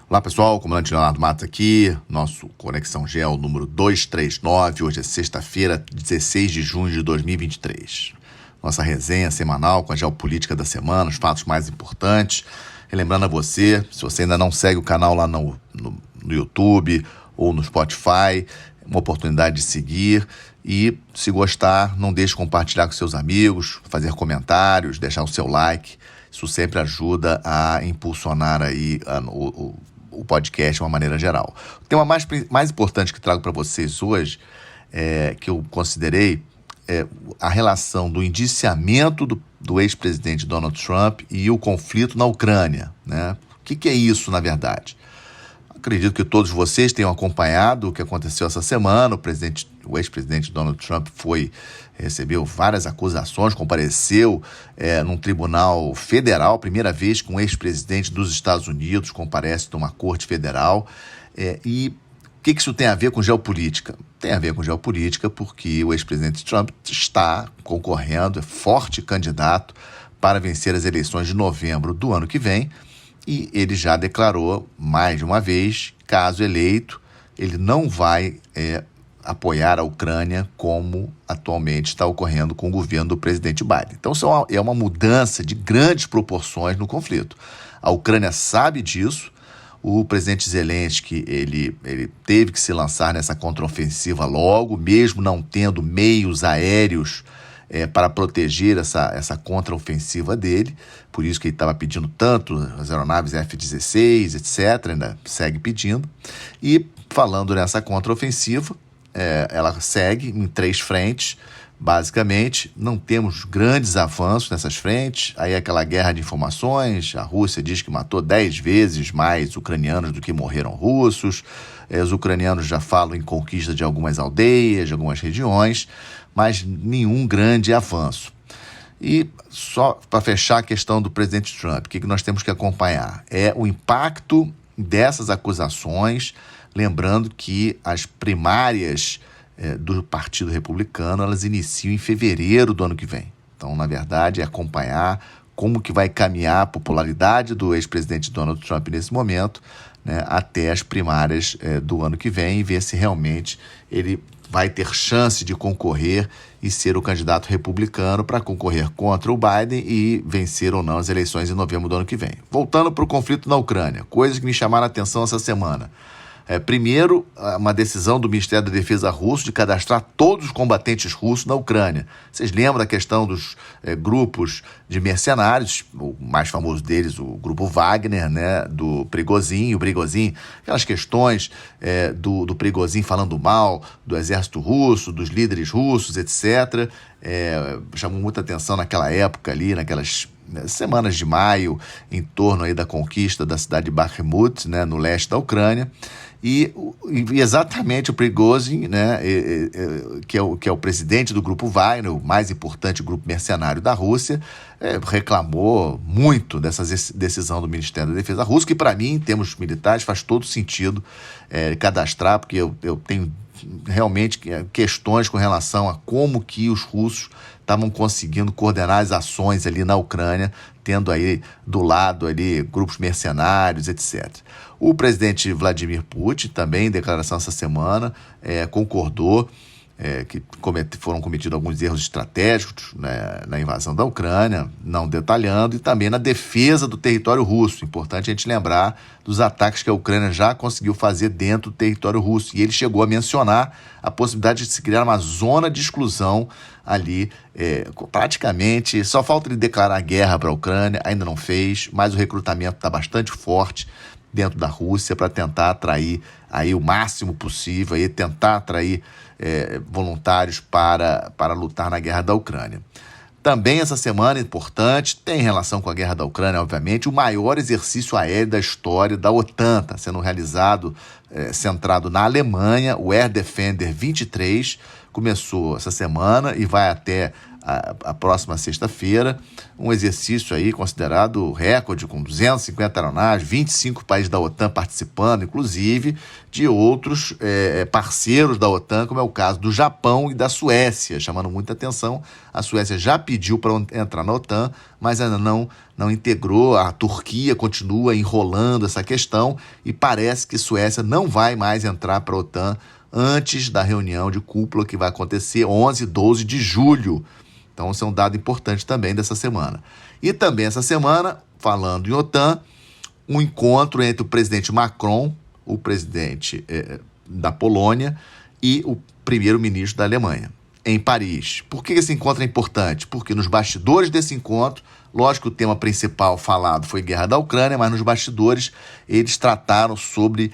Olá pessoal, comandante Leonardo Matos aqui, nosso Conexão Gel número 239, hoje é sexta-feira, 16 de junho de 2023. Nossa resenha semanal com a geopolítica da semana, os fatos mais importantes. Relembrando a você, se você ainda não segue o canal lá no YouTube ou no Spotify, uma oportunidade de seguir e, se gostar, não deixe de compartilhar com seus amigos, fazer comentários, deixar o seu like. Isso sempre ajuda a impulsionar aí o podcast de uma maneira geral. O tema mais importante que trago para vocês hoje, que eu considerei, é a relação do indiciamento do ex-presidente Donald Trump e o conflito na Ucrânia, né? O que é isso, na verdade? Acredito que todos vocês tenham acompanhado o que aconteceu essa semana. O ex-presidente Donald Trump recebeu várias acusações, compareceu num tribunal federal, primeira vez que um ex-presidente dos Estados Unidos comparece numa corte federal. E o que isso tem a ver com geopolítica? Tem a ver com geopolítica porque o ex-presidente Trump está concorrendo, é forte candidato para vencer as eleições de novembro do ano que vem. E ele já declarou mais de uma vez, caso eleito, ele não vai apoiar a Ucrânia como atualmente está ocorrendo com o governo do presidente Biden. Então, isso é uma mudança de grandes proporções no conflito. A Ucrânia sabe disso. O presidente Zelensky ele teve que se lançar nessa contraofensiva logo, mesmo não tendo meios aéreos para proteger essa contraofensiva dele. Por isso que ele estava pedindo tanto as aeronaves F-16, etc., ainda segue pedindo. E falando nessa contraofensiva, ela segue em 3 frentes, basicamente. Não temos grandes avanços nessas frentes. Aí aquela guerra de informações, a Rússia diz que matou 10 vezes mais ucranianos do que morreram russos. Os ucranianos já falam em conquista de algumas aldeias, de algumas regiões, mas nenhum grande avanço. E só para fechar a questão do presidente Trump, o que nós temos que acompanhar? É o impacto dessas acusações, lembrando que as primárias do Partido Republicano, elas iniciam em fevereiro do ano que vem. Então, na verdade, é acompanhar como que vai caminhar a popularidade do ex-presidente Donald Trump nesse momento, né, até as primárias do ano que vem, e ver se realmente ele vai ter chance de concorrer e ser o candidato republicano para concorrer contra o Biden e vencer ou não as eleições em novembro do ano que vem. Voltando para o conflito na Ucrânia, coisas que me chamaram a atenção essa semana. Primeiro, uma decisão do Ministério da Defesa russo de cadastrar todos os combatentes russos na Ucrânia. Vocês lembram da questão dos grupos de mercenários, o mais famoso deles, o grupo Wagner, né, do Prigozhin, aquelas questões do Prigozhin falando mal do exército russo, dos líderes russos, etc. Chamou muita atenção naquela época ali, naquelas semanas de maio, em torno aí da conquista da cidade de Bakhmut, né, no leste da Ucrânia. E exatamente o Prigozhin, né, que é o presidente do grupo Wagner, o mais importante grupo mercenário da Rússia, reclamou muito dessa decisão do Ministério da Defesa russo, que para mim, em termos militares, faz todo sentido cadastrar, porque eu tenho realmente questões com relação a como que os russos estavam conseguindo coordenar as ações ali na Ucrânia, tendo aí do lado ali grupos mercenários, etc. O presidente Vladimir Putin também, em declaração essa semana, concordou que foram cometidos alguns erros estratégicos, né, na invasão da Ucrânia, não detalhando, e também na defesa do território russo. Importante a gente lembrar dos ataques que a Ucrânia já conseguiu fazer dentro do território russo. E ele chegou a mencionar a possibilidade de se criar uma zona de exclusão ali, praticamente. Só falta ele declarar guerra para a Ucrânia, ainda não fez, mas o recrutamento está bastante forte dentro da Rússia para tentar atrair aí o máximo possível, aí tentar atrair voluntários para lutar na guerra da Ucrânia. Também essa semana, importante, tem relação com a guerra da Ucrânia, obviamente, o maior exercício aéreo da história da OTAN, está sendo realizado, centrado na Alemanha, o Air Defender 23, começou essa semana e vai até a próxima sexta-feira, um exercício aí considerado recorde, com 250 aeronaves, 25 países da OTAN participando, inclusive de outros parceiros da OTAN, como é o caso do Japão e da Suécia, chamando muita atenção. A Suécia já pediu para entrar na OTAN, mas ainda não não integrou, a Turquia continua enrolando essa questão e parece que Suécia não vai mais entrar para a OTAN antes da reunião de cúpula que vai acontecer 11 e 12 de julho. Então, esse é um dado importante também dessa semana. E também essa semana, falando em OTAN, um encontro entre o presidente Macron, o presidente da Polônia e o primeiro-ministro da Alemanha, em Paris. Por que esse encontro é importante? Porque nos bastidores desse encontro, lógico que o tema principal falado foi guerra da Ucrânia, mas nos bastidores eles trataram sobre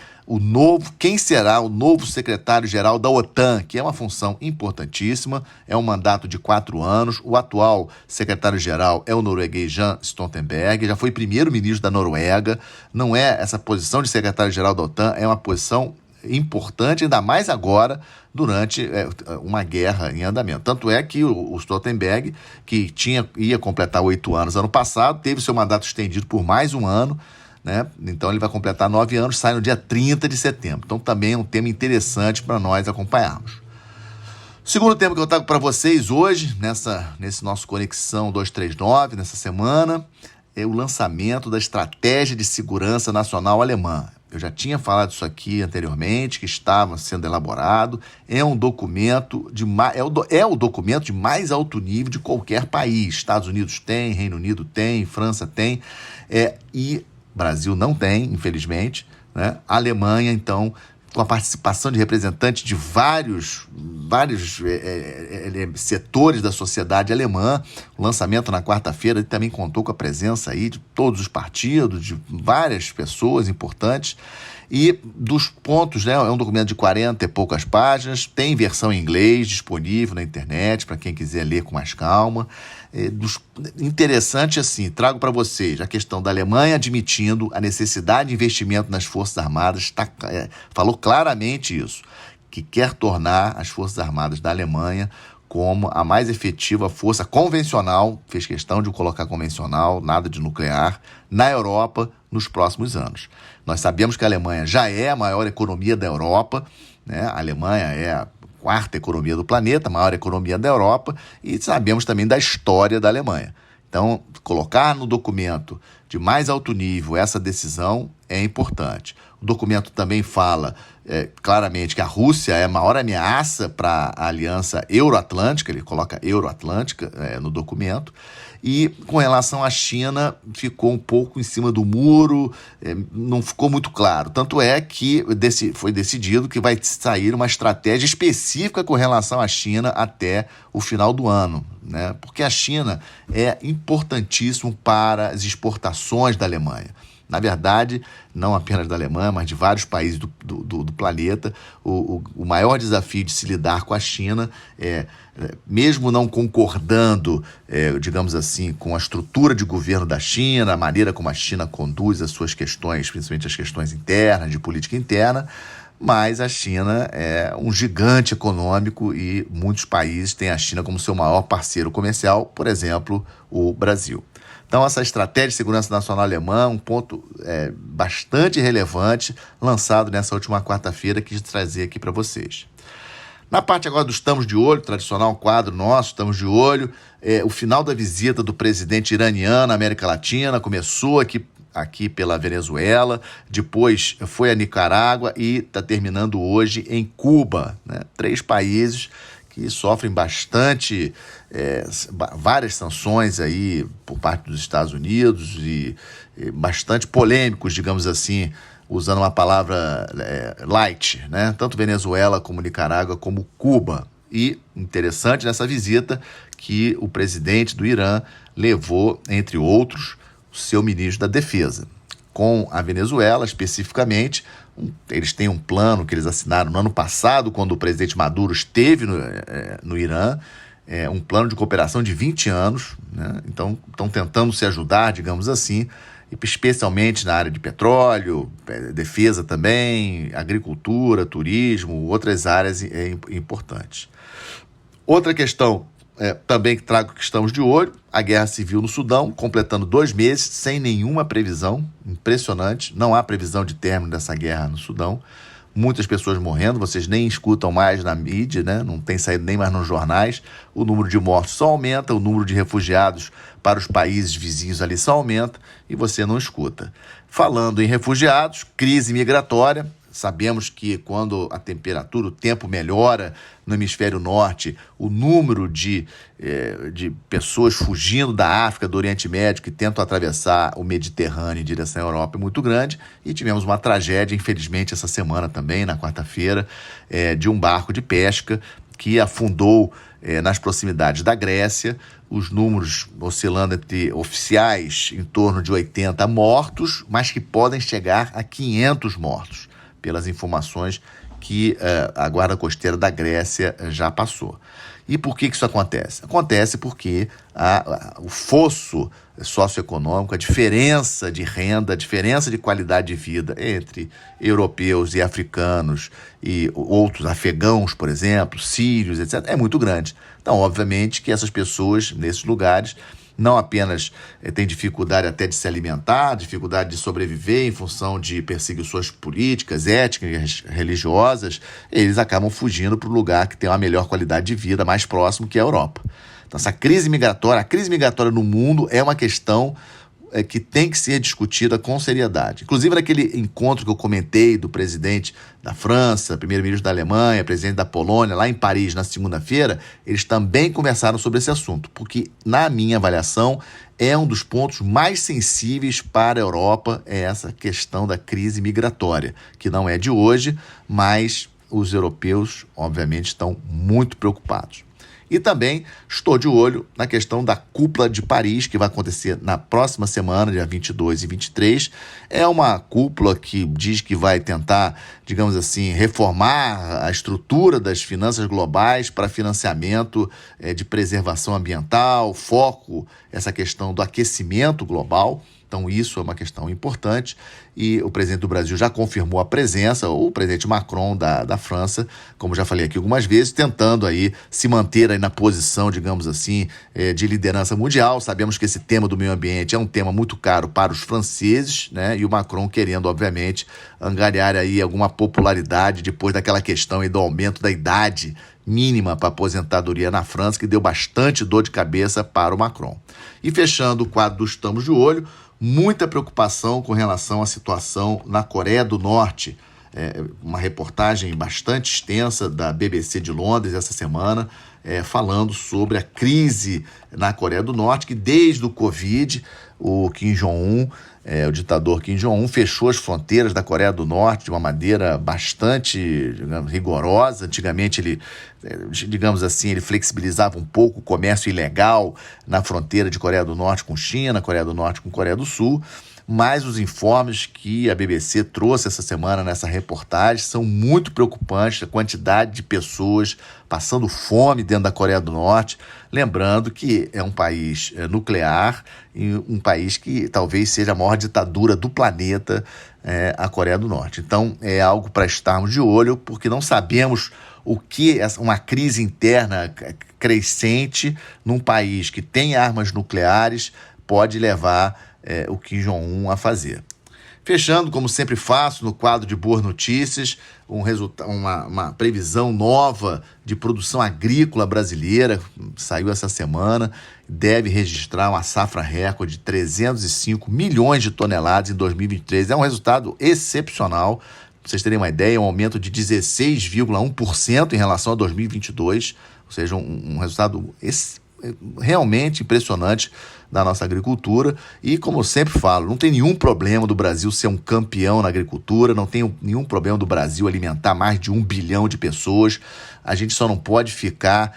quem será o novo secretário-geral da OTAN, que é uma função importantíssima, é um mandato de 4 anos. O atual secretário-geral é o norueguês Jens Stoltenberg, já foi primeiro-ministro da Noruega. Não é essa posição de secretário-geral da OTAN, é uma posição importante, ainda mais agora, durante uma guerra em andamento. Tanto é que o Stoltenberg, que ia completar 8 anos ano passado, teve seu mandato estendido por mais um ano, né? Então ele vai completar 9 anos, sai no dia 30 de setembro. Então também é um tema interessante para nós acompanharmos. O segundo tema que eu trago para vocês hoje, nesse nosso Conexão 239, nessa semana, é o lançamento da Estratégia de Segurança Nacional Alemã. Eu já tinha falado isso aqui anteriormente, que estava sendo elaborado. É um documento o documento de mais alto nível de qualquer país. Estados Unidos tem, Reino Unido tem, França tem, e Brasil não tem, infelizmente, né? A Alemanha, então, com a participação de representantes de vários setores da sociedade alemã. O lançamento na quarta-feira também contou com a presença aí de todos os partidos, de várias pessoas importantes. E dos pontos, né, é um documento de 40 e poucas páginas, tem versão em inglês disponível na internet para quem quiser ler com mais calma. Interessante assim, trago para vocês a questão da Alemanha admitindo a necessidade de investimento nas Forças Armadas, falou claramente isso, que quer tornar as Forças Armadas da Alemanha como a mais efetiva força convencional, fez questão de colocar convencional, nada de nuclear, na Europa nos próximos anos. Nós sabemos que a Alemanha já é a maior economia da Europa, né? A Alemanha é a 4ª economia do planeta, a maior economia da Europa, e sabemos também da história da Alemanha. Então, colocar no documento de mais alto nível essa decisão é importante. O documento também fala claramente que a Rússia é a maior ameaça para a aliança euroatlântica, ele coloca euroatlântica no documento, e com relação à China ficou um pouco em cima do muro, não ficou muito claro. Tanto é que foi decidido que vai sair uma estratégia específica com relação à China até o final do ano, né? Porque a China é importantíssimo para as exportações da Alemanha. Na verdade, não apenas da Alemanha, mas de vários países do planeta. O maior desafio de se lidar com a China mesmo não concordando, digamos assim, com a estrutura de governo da China, a maneira como a China conduz as suas questões, principalmente as questões internas, de política interna, mas a China é um gigante econômico e muitos países têm a China como seu maior parceiro comercial, por exemplo, o Brasil. Então, essa estratégia de segurança nacional alemã, um ponto bastante relevante, lançado nessa última quarta-feira, quis trazer aqui para vocês. Na parte agora do Estamos de Olho, tradicional quadro nosso, Estamos de Olho, o final da visita do presidente iraniano à América Latina começou aqui pela Venezuela, depois foi a Nicarágua e está terminando hoje em Cuba, né? 3 países que sofrem bastante, várias sanções aí por parte dos Estados Unidos e bastante polêmicos, digamos assim, usando uma palavra light, né? Tanto Venezuela como Nicarágua como Cuba. E interessante nessa visita que o presidente do Irã levou, entre outros, o seu ministro da Defesa. Com a Venezuela, especificamente, eles têm um plano que eles assinaram no ano passado, quando o presidente Maduro esteve no Irã, um plano de cooperação de 20 anos, né? Então, estão tentando se ajudar, digamos assim, especialmente na área de petróleo, defesa também, agricultura, turismo, outras áreas importantes. Outra questão também que trago que estamos de olho, a guerra civil no Sudão, completando 2 meses sem nenhuma previsão, impressionante, não há previsão de término dessa guerra no Sudão. muitas pessoas morrendo, vocês nem escutam mais na mídia, né? Não tem saído nem mais nos jornais, o número de mortos só aumenta, o número de refugiados para os países vizinhos ali só aumenta e você não escuta. Falando em refugiados, crise migratória. Sabemos que quando a temperatura, o tempo melhora no hemisfério norte, o número de pessoas fugindo da África, do Oriente Médio, que tentam atravessar o Mediterrâneo em direção à Europa é muito grande. E tivemos uma tragédia, infelizmente, essa semana também, na quarta-feira, de um barco de pesca que afundou nas proximidades da Grécia. Os números oscilando entre oficiais em torno de 80 mortos, mas que podem chegar a 500 mortos, pelas informações que a Guarda Costeira da Grécia já passou. E por que isso acontece? Acontece porque o fosso socioeconômico, a diferença de renda, a diferença de qualidade de vida entre europeus e africanos e outros afegãos, por exemplo, sírios, etc., é muito grande. Então, obviamente que essas pessoas, nesses lugares, não apenas têm dificuldade até de se alimentar, dificuldade de sobreviver em função de perseguições políticas, étnicas, religiosas, eles acabam fugindo para o lugar que tem uma melhor qualidade de vida, mais próximo, que é a Europa. Então, a crise migratória no mundo é uma questão que tem que ser discutida com seriedade. Inclusive, naquele encontro que eu comentei do presidente da França, primeiro-ministro da Alemanha, presidente da Polônia, lá em Paris, na segunda-feira, eles também conversaram sobre esse assunto, porque, na minha avaliação, é um dos pontos mais sensíveis para a Europa, essa questão da crise migratória, que não é de hoje, mas os europeus, obviamente, estão muito preocupados. E também estou de olho na questão da Cúpula de Paris, que vai acontecer na próxima semana, dia 22 e 23. É uma cúpula que diz que vai tentar, digamos assim, reformar a estrutura das finanças globais para financiamento de preservação ambiental, foco, essa questão do aquecimento global. Então, isso é uma questão importante e o presidente do Brasil já confirmou a presença, o presidente Macron da França, como já falei aqui algumas vezes, tentando aí se manter aí na posição, digamos assim, de liderança mundial. Sabemos que esse tema do meio ambiente é um tema muito caro para os franceses, né? E o Macron querendo, obviamente, angariar aí alguma popularidade depois daquela questão aí do aumento da idade mínima para aposentadoria na França, que deu bastante dor de cabeça para o Macron. E fechando o quadro do Estamos de Olho, muita preocupação com relação à situação na Coreia do Norte. Uma reportagem bastante extensa da BBC de Londres essa semana, falando sobre a crise na Coreia do Norte, que desde o Covid, o Kim Jong-un, o ditador Kim Jong-un, fechou as fronteiras da Coreia do Norte de uma maneira bastante, digamos, rigorosa. Antigamente ele, digamos assim, ele flexibilizava um pouco o comércio ilegal na fronteira de Coreia do Norte com China, Coreia do Norte com Coreia do Sul. Mas os informes que a BBC trouxe essa semana nessa reportagem são muito preocupantes, a quantidade de pessoas passando fome dentro da Coreia do Norte. Lembrando que é um país nuclear e um país que talvez seja a maior ditadura do planeta, a Coreia do Norte. Então é algo para estarmos de olho, porque não sabemos o que uma crise interna crescente num país que tem armas nucleares pode levar o Kim Jong-un a fazer. Fechando, como sempre faço, no quadro de boas notícias, uma previsão nova de produção agrícola brasileira, saiu essa semana, deve registrar uma safra recorde de 305 milhões de toneladas em 2023. É um resultado excepcional. Pra vocês terem uma ideia, um aumento de 16,1% em relação a 2022, ou seja, um resultado realmente impressionante da nossa agricultura. E, como eu sempre falo, não tem nenhum problema do Brasil ser um campeão na agricultura, não tem nenhum problema do Brasil alimentar mais de 1 bilhão de pessoas. A gente só não pode ficar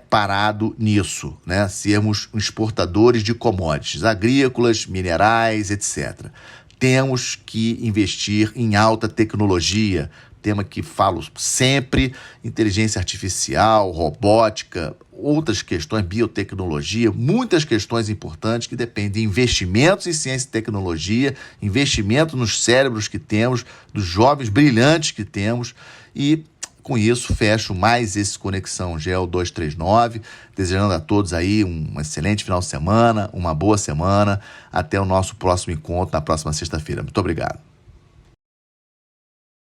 parado nisso, né? Sermos exportadores de commodities agrícolas, minerais, etc. Temos que investir em alta tecnologia, tema que falo sempre, inteligência artificial, robótica, outras questões, biotecnologia, muitas questões importantes que dependem de investimentos em ciência e tecnologia, investimento nos cérebros que temos, dos jovens brilhantes que temos. E com isso fecho mais esse Conexão GEO 239, desejando a todos aí um excelente final de semana, uma boa semana, até o nosso próximo encontro na próxima sexta-feira. Muito obrigado.